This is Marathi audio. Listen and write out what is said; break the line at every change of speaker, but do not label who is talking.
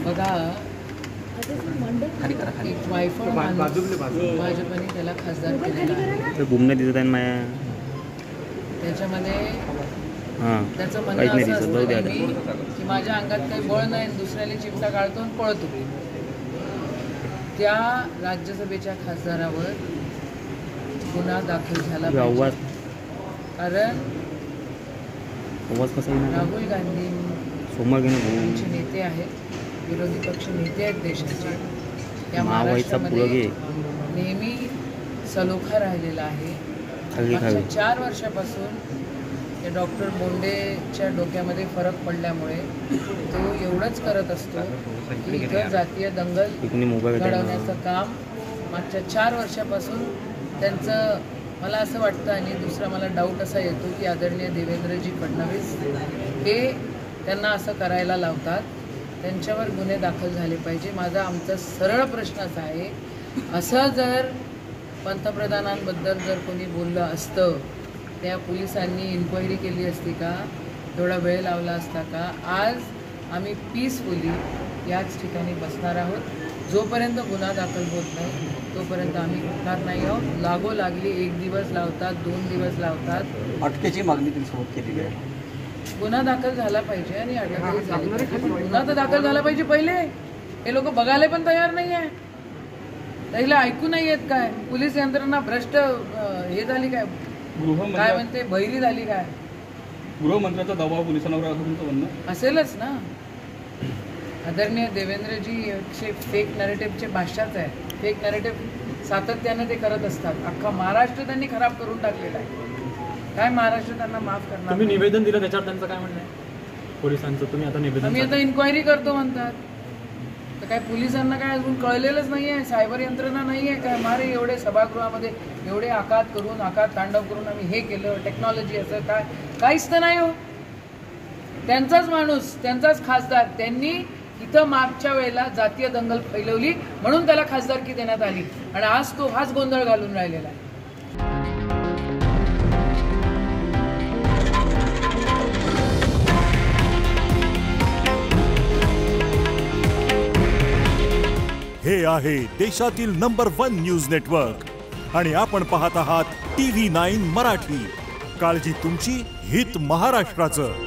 बघा एक वायफळ भाजपने त्याला खासदार केलेला आहे.
घुमणे दिसत आहे माया.
त्याच्यामध्ये त्याचं म्हणणं
काहीच नाही
असं
दिसत. जाऊ द्या
असतं की माझ्या अंगात काही बळ नाही, दुसऱ्याला चिमटा काढतो आणि पळतो. त्या राज्यसभेच्या खासदारावर गुन्हा दाखल झाला पाहिजे. कारण राहुल गांधी आमचे नेते आहेत, विरोधी पक्ष नेते आहेत देशाचे. या महाराष्ट्रामध्ये नेहमी सलोखा राहिलेला आहे. मागच्या 4 वर्षापासून या डॉक्टर बोंडेच्या डोक्यामध्ये फरक पडल्यामुळे तो एवढंच करत असतो की इथं जातीय दंगल घडवण्याचं काम मागच्या 4 वर्षापासून त्यांचं. मला असं वाटतं आणि दुसरा मला डाऊट असा येतो की आदरणीय देवेंद्रजी फडणवीस हे त्यांना असं करायला लावतात. त्यांच्यावर गुन्हे दाखल झाले पाहिजे. आमचा सरळ प्रश्न असा आहे, असं जर पंतप्रधानांबद्दल जर कोणी बोललं असतं, त्या पोलिसांनी इन्क्वायरी केली असती का? एवढा वेळ लावला असता का? आज आम्ही पीसफुली याच ठिकाणी बसणार आहोत. जोपर्यंत गुन्हा दाखल होत नाही तोपर्यंत आम्ही उठणार नाही आहोत. लागोलागली 1 दिवस लावतात, 2 दिवस लावतात.
अटकेची मागणी त्यांच्यासोबत केलेली आहे.
गुन्हा दाखल झाला पाहिजे आणि अटकही झाली पाहिजे. गुन्हा तर दाखल झाला पाहिजे पहिले. हे लोक बघायला पण तयार नाही आहे. त्याला ऐकू नाही येत काय? पोलीस यंत्रणा भ्रष्ट हे झाली काय? काय म्हणते, बहिरी झाली काय?
गृहमंत्र्याचा दबाव पोलिसांवर
असेलच ना. आदरणीय देवेंद्रजी फेक नॅरेटिव्हचे भाषाच आहे. फेक नॅरेटिव्ह सातत्याने ते करत असतात. अख्खा महाराष्ट्र त्यांनी खराब करून टाकलेला आहे. काय महाराष्ट्र त्यांना माफ करणार?
तुम्ही निवेदन दिलं त्याच्यावर त्यांचं काय म्हणणं आहे पोलिसांचं? तुम्ही आता निवेदन,
आम्ही आता इन्क्वायरी करतो म्हणतात. तर काय पोलिसांना काय अजून कळलेलंच नाही आहे? सायबर यंत्रणा नाही आहे काय? मारे एवढे सभागृहामध्ये एवढे आकात तांडव करून आम्ही हे केलं, टेक्नॉलॉजी असं काय? काहीच तर नाही हो. त्यांचाच माणूस, त्यांचाच खासदार, त्यांनी इथं मागच्या वेळेला जातीय दंगल फैलवली म्हणून त्याला खासदारकी देण्यात आली आणि आज तो हाच गोंधळ घालून राहिलेला आहे.
हे आहे देशातील नंबर 1 न्यूज नेटवर्क आणि आपण पाहत आहात TV9 मराठी. काळजी तुमची, हित महाराष्ट्राचं.